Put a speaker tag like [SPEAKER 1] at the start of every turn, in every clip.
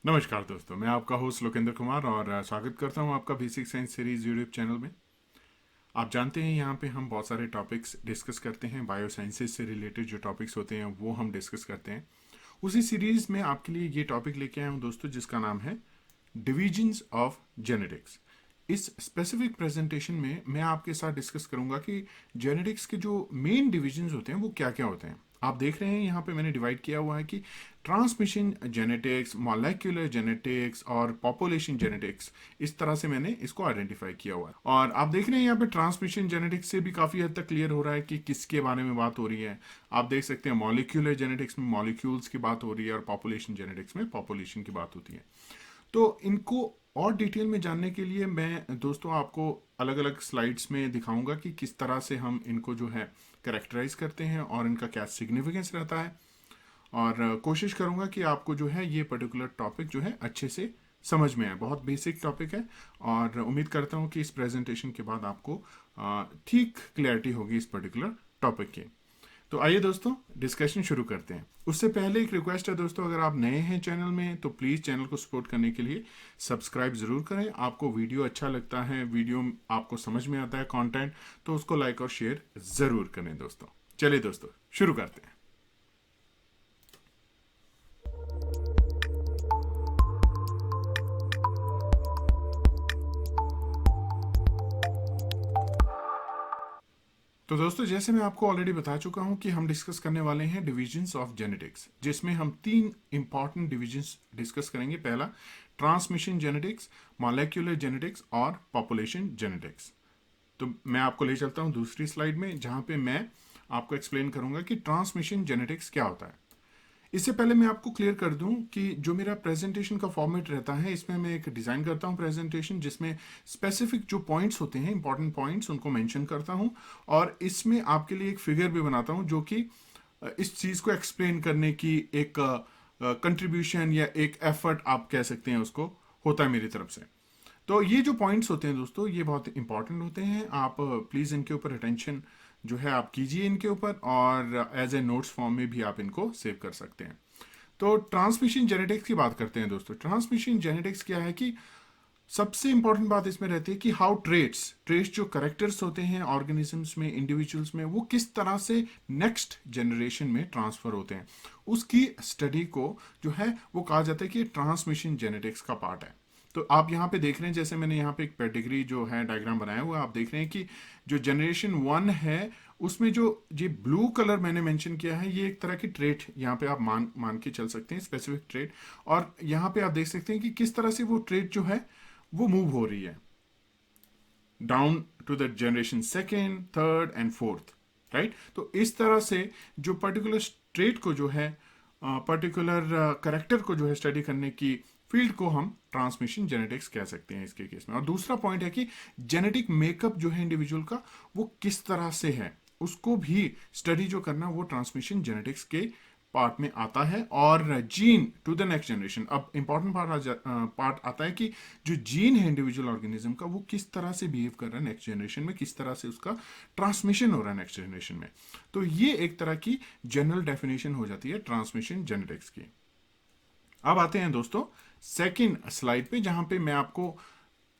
[SPEAKER 1] नमस्कार दोस्तों, मैं आपका होस्ट लोकेंद्र कुमार और स्वागत करता हूं आपका basic science series YouTube channel में। आप जानते हैं यहाँ पे हम बहुत सारे टॉपिक्स डिस्कस करते हैं। बायो साइंसेज से रिलेटेड जो टॉपिक्स होते हैं वो हम डिस्कस करते हैं। उसी सीरीज में आपके लिए ये टॉपिक लेके आया हूँ दोस्तों, जिसका नाम है डिविजन्स ऑफ जेनेटिक्स। इस स्पेसिफिक प्रेजेंटेशन में मैं आपके साथ डिस्कस करूंगा कि जेनेटिक्स के जो मेन डिविजन्स होते हैं वो क्या क्या होते हैं। आप देख रहे हैं यहाँ पे मैंने डिवाइड किया हुआ है कि ट्रांसमिशन जेनेटिक्स, मॉलिक्यूलर जेनेटिक्स और पॉपुलेशन जेनेटिक्स। इस तरह से मैंने इसको आइडेंटिफाई किया हुआ है। और आप देख रहे हैं यहाँ पे ट्रांसमिशन जेनेटिक्स से भी काफ़ी हद तक क्लियर हो रहा है कि किसके बारे में बात हो रही है। आप देख सकते हैं मॉलिक्यूलर जेनेटिक्स में मॉलिक्यूल्स की बात हो रही है और पॉपुलेशन जेनेटिक्स में पॉपुलेशन की बात होती है। तो इनको और डिटेल में जानने के लिए मैं दोस्तों आपको अलग अलग स्लाइड्स में दिखाऊंगा कि किस तरह से हम इनको जो है करेक्टराइज करते हैं और इनका क्या सिग्निफिकेंस रहता है। और कोशिश करूंगा कि आपको जो है ये पर्टिकुलर टॉपिक जो है अच्छे से समझ में आए। बहुत बेसिक टॉपिक है और उम्मीद करता हूँ कि इस प्रेजेंटेशन के बाद आपको ठीक क्लैरिटी होगी इस पर्टिकुलर टॉपिक की। तो आइए दोस्तों डिस्कशन शुरू करते हैं। उससे पहले एक रिक्वेस्ट है दोस्तों, अगर आप नए हैं चैनल में तो प्लीज़ चैनल को सपोर्ट करने के लिए सब्सक्राइब ज़रूर करें। आपको वीडियो अच्छा लगता है, वीडियो आपको समझ में आता है कंटेंट, तो उसको लाइक और शेयर ज़रूर करें दोस्तों। चलिए दोस्तों शुरू करते हैं। तो दोस्तों जैसे मैं आपको ऑलरेडी बता चुका हूं कि हम डिस्कस करने वाले हैं डिविजन्स ऑफ जेनेटिक्स, जिसमें हम तीन इंपॉर्टेंट डिविजन्स डिस्कस करेंगे। पहला ट्रांसमिशन जेनेटिक्स, मॉलिक्यूलर जेनेटिक्स और पॉपुलेशन जेनेटिक्स। तो मैं आपको ले चलता हूं दूसरी स्लाइड में, जहां पे मैं आपको एक्सप्लेन करूंगा कि ट्रांसमिशन जेनेटिक्स क्या होता है। इससे पहले मैं आपको क्लियर कर दूं कि जो मेरा प्रेजेंटेशन का फॉर्मेट रहता है, इसमें मैं एक डिज़ाइन करता हूं प्रेजेंटेशन, जिसमें स्पेसिफिक जो पॉइंट्स होते हैं, इंपॉर्टेंट पॉइंट्स, उनको मेंशन करता हूं। और इसमें आपके लिए एक फिगर भी बनाता हूं जो कि इस चीज़ को एक्सप्लेन करने की एक कंट्रीब्यूशन या एक एफर्ट आप कह सकते हैं उसको, होता है मेरी तरफ से। तो ये जो पॉइंट्स होते हैं दोस्तों, ये बहुत इंपॉर्टेंट होते हैं। आप प्लीज़ इनके ऊपर अटेंशन जो है आप कीजिए इनके ऊपर, और एज ए नोट्स फॉर्म में भी आप इनको सेव कर सकते हैं। तो ट्रांसमिशन जेनेटिक्स की बात करते हैं दोस्तों। ट्रांसमिशन जेनेटिक्स क्या है कि सबसे इंपॉर्टेंट बात इसमें रहती है कि हाउ ट्रेट्स ट्रेट्स जो करेक्टर्स होते हैं ऑर्गेनिजम्स में, इंडिविजुअल्स में, वो किस तरह से नेक्स्ट जनरेशन में ट्रांसफर होते हैं, उसकी स्टडी को जो है वो कहा जाता है कि ट्रांसमिशन जेनेटिक्स का पार्ट है। तो आप यहाँ पे देख रहे हैं, जैसे मैंने यहाँ पे एक पेडिग्री जो है डायग्राम बनाया हुआ है, आप देख रहे हैं कि जो जनरेशन 1 है उसमें जो ये ब्लू कलर मैंने मेंशन किया है, ये एक तरह की ट्रेट यहाँ पे आप मान मान के चल सकते हैं, स्पेसिफिक ट्रेट। और यहाँ पे आप देख सकते हैं कि किस तरह से वो ट्रेट जो है वो मूव हो रही है down to the generation second, third and fourth, right. तो इस तरह से जो पर्टिकुलर ट्रेट को जो है, पर्टिकुलर करेक्टर को जो है स्टडी करने की फील्ड को हम ट्रांसमिशन जेनेटिक्स कह सकते हैं इसके केस में। और दूसरा पॉइंट है कि जेनेटिक मेकअप जो है इंडिविजुअल का, वो किस तरह से है, उसको भी स्टडी जो करना वो ट्रांसमिशन जेनेटिक्स के पार्ट में आता है। और gene to the next generation, अब इंपॉर्टेंट पार्ट आता है कि जो जीन है इंडिविजुअल ऑर्गेनिज्म का, वो किस तरह से बिहेव कर रहा है नेक्स्ट जनरेशन में, किस तरह से उसका ट्रांसमिशन हो रहा है नेक्स्ट जनरेशन में। तो ये एक तरह की जनरल डेफिनेशन हो जाती है ट्रांसमिशन जेनेटिक्स की। अब आते हैं दोस्तों सेकंड स्लाइड पे, जहां पे मैं आपको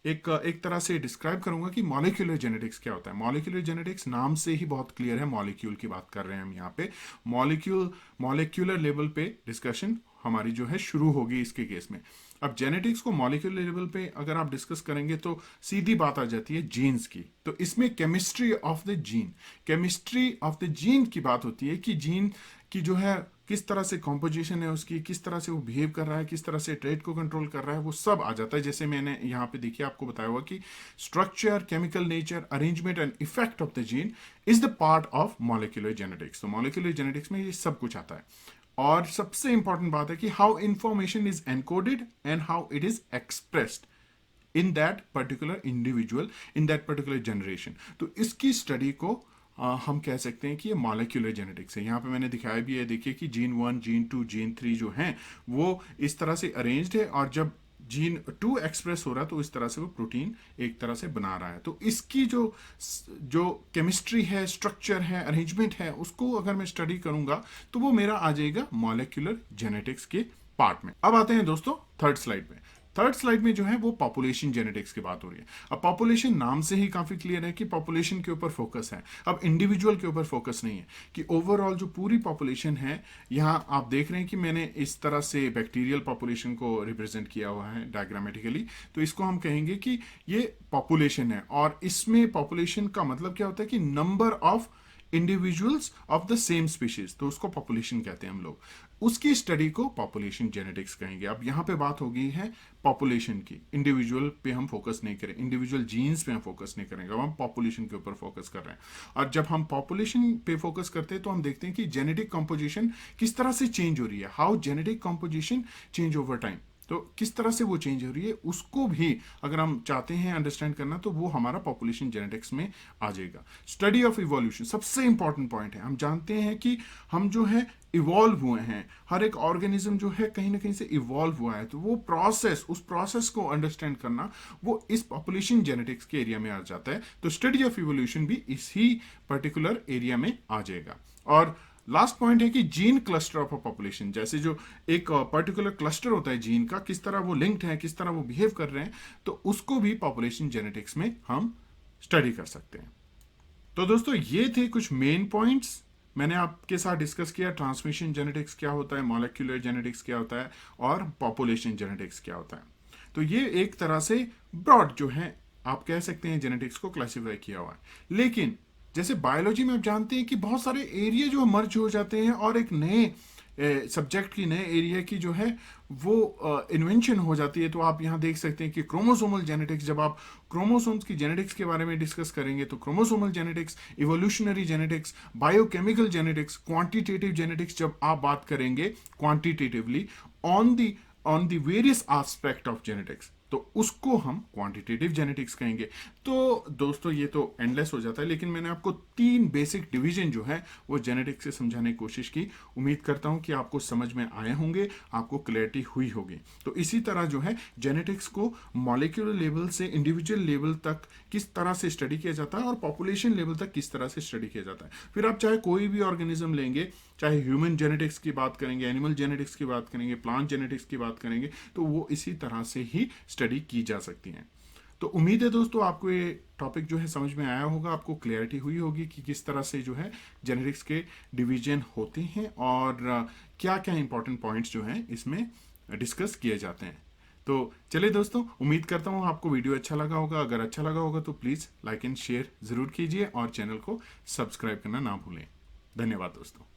[SPEAKER 1] एक तरह से डिस्क्राइब करूंगा कि मॉलिक्यूलर जेनेटिक्स क्या होता है। मॉलिक्यूलर जेनेटिक्स नाम से ही बहुत क्लियर है, मॉलिक्यूल की बात कर रहे हैं हम यहाँ पे। मॉलिक्यूलर लेवल पे डिस्कशन हमारी जो है शुरू होगी इसके केस में। अब जेनेटिक्स को मॉलिक्यूलर लेवल पे अगर आप डिस्कस करेंगे तो सीधी बात आ जाती है जीन्स की। तो इसमें केमिस्ट्री ऑफ द जीन की बात होती है कि जीन की जो है किस तरह से कॉम्पोजिशन है उसकी, किस तरह से वो बिहेव कर रहा है, किस तरह से ट्रेड को कंट्रोल कर रहा है, वो सब आ जाता है। जैसे मैंने यहाँ पे देखिए आपको बताया हुआ कि structure, chemical nature, arrangement and effect of the gene is the part of molecular genetics. तो मॉलिक्यूलर जेनेटिक्स में ये सब कुछ आता है। और सबसे इंपॉर्टेंट बात है कि how information is encoded and how it is expressed in that particular individual, in that particular generation. तो इसकी स्टडी को हम कह सकते हैं कि ये मॉलिक्यूलर जेनेटिक्स है। यहाँ पे मैंने दिखाया भी है, देखिए कि जीन 1, जीन 2, जीन 3 जो हैं वो इस तरह से अरेंज्ड है, और जब जीन 2 एक्सप्रेस हो रहा है तो इस तरह से वो प्रोटीन एक तरह से बना रहा है। तो इसकी जो जो केमिस्ट्री है, स्ट्रक्चर है, अरेंजमेंट है, उसको अगर मैं स्टडी करूंगा तो वो मेरा आ जाएगा मॉलिक्यूलर जेनेटिक्स के पार्ट में। अब आते हैं दोस्तों थर्ड स्लाइड पे। थर्ड स्लाइड में जो है वो पॉपुलेशन जेनेटिक्स की बात हो रही है। अब पॉपुलेशन नाम से ही काफी क्लियर है कि पॉपुलेशन के ऊपर फोकस है, अब इंडिविजुअल के ऊपर फोकस नहीं है, कि ओवरऑल जो पूरी पॉपुलेशन है। यहां आप देख रहे हैं कि मैंने इस तरह से बैक्टीरियल पॉपुलेशन को रिप्रेजेंट किया हुआ है डायग्रामेटिकली, तो इसको हम कहेंगे कि ये पॉपुलेशन है। और इसमें पॉपुलेशन का मतलब क्या होता है कि number of individuals of the same species, तो उसको पॉपुलेशन कहते हैं हम लोग। उसकी स्टडी को पॉपुलेशन जेनेटिक्स कहेंगे। अब यहां पे बात हो गई है पॉपुलेशन की, इंडिविजुअल पे हम फोकस नहीं करें, इंडिविजुअल जीन्स पे हम फोकस नहीं करेंगे, अब हम पॉपुलेशन के ऊपर फोकस कर रहे हैं। और जब हम पॉपुलेशन पे फोकस करते हैं तो हम देखते हैं कि जेनेटिक कंपोजिशन किस तरह से चेंज हो रही है, how genetic composition change over time. तो किस तरह से वो चेंज हो रही है उसको भी अगर हम चाहते हैं अंडरस्टैंड करना, तो वो हमारा पॉपुलेशन जेनेटिक्स में आ जाएगा। स्टडी ऑफ इवोल्यूशन सबसे इंपॉर्टेंट पॉइंट है। हम जानते हैं कि हम जो है इवॉल्व हुए हैं, हर एक ऑर्गेनिज्म जो है कहीं ना कहीं से इवॉल्व हुआ है, तो वो प्रोसेस, उस प्रोसेस को अंडरस्टैंड करना वो इस पॉपुलेशन जेनेटिक्स के एरिया में आ जाता है। तो स्टडी ऑफ इवोल्यूशन भी इसी पर्टिकुलर एरिया में आ जाएगा। और लास्ट पॉइंट है कि gene cluster of a population, जैसे जो एक पर्टिकुलर क्लस्टर होता है जीन का, किस तरह वो लिंक्ड है, किस तरह वो बिहेव कर रहे हैं, तो उसको भी पॉपुलेशन जेनेटिक्स में हम स्टडी कर सकते हैं। तो दोस्तों ये थे कुछ मेन पॉइंट्स मैंने आपके साथ डिस्कस किया। ट्रांसमिशन जेनेटिक्स क्या होता है, मॉलिक्यूलर जेनेटिक्स क्या होता है, और पॉपुलेशन जेनेटिक्स क्या होता है। तो ये एक तरह से ब्रॉड जो है आप कह सकते हैं जेनेटिक्स को क्लासिफाई किया हुआ है। लेकिन जैसे बायोलॉजी में आप जानते हैं कि बहुत सारे एरिया जो मर्ज हो जाते हैं और एक नए सब्जेक्ट की, नए एरिया की जो है वो इन्वेंशन हो जाती है। तो आप यहाँ देख सकते हैं कि क्रोमोसोमल जेनेटिक्स, जब आप क्रोमोसोम्स की जेनेटिक्स के बारे में डिस्कस करेंगे तो chromosomal genetics, evolutionary genetics, biochemical genetics, quantitative genetics, जब आप बात करेंगे quantitatively on the various aspect of genetics, तो उसको हम क्वांटिटेटिव जेनेटिक्स कहेंगे। तो दोस्तों ये तो एंडलेस हो जाता है, लेकिन मैंने आपको 3 बेसिक डिवीजन जो है वो जेनेटिक्स से समझाने की कोशिश की। उम्मीद करता हूं कि आपको समझ में आए होंगे, आपको क्लैरिटी हुई होगी। तो इसी तरह जो है जेनेटिक्स को मॉलिक्यूलर लेवल से इंडिविजुअल लेवल तक किस तरह से स्टडी किया जाता है और पॉपुलेशन लेवल तक किस तरह से स्टडी किया जाता है। फिर आप चाहे कोई भी ऑर्गेनिज्म लेंगे, चाहे ह्यूमन जेनेटिक्स की बात करेंगे, एनिमल जेनेटिक्स की बात करेंगे, प्लांट जेनेटिक्स की बात करेंगे, तो वो इसी तरह से ही स्टडी की जा सकती हैं। तो उम्मीद है दोस्तों आपको ये टॉपिक जो है समझ में आया होगा, आपको क्लैरिटी हुई होगी कि किस तरह से जो है जेनेटिक्स के डिवीजन होते हैं और क्या क्या इंपॉर्टेंट पॉइंट्स जो हैं इसमें डिस्कस किए जाते हैं। तो चलिए दोस्तों, उम्मीद करता हूँ आपको वीडियो अच्छा लगा होगा। अगर अच्छा लगा होगा तो प्लीज़ लाइक एंड शेयर ज़रूर कीजिए और चैनल को सब्सक्राइब करना ना भूलें। धन्यवाद दोस्तों।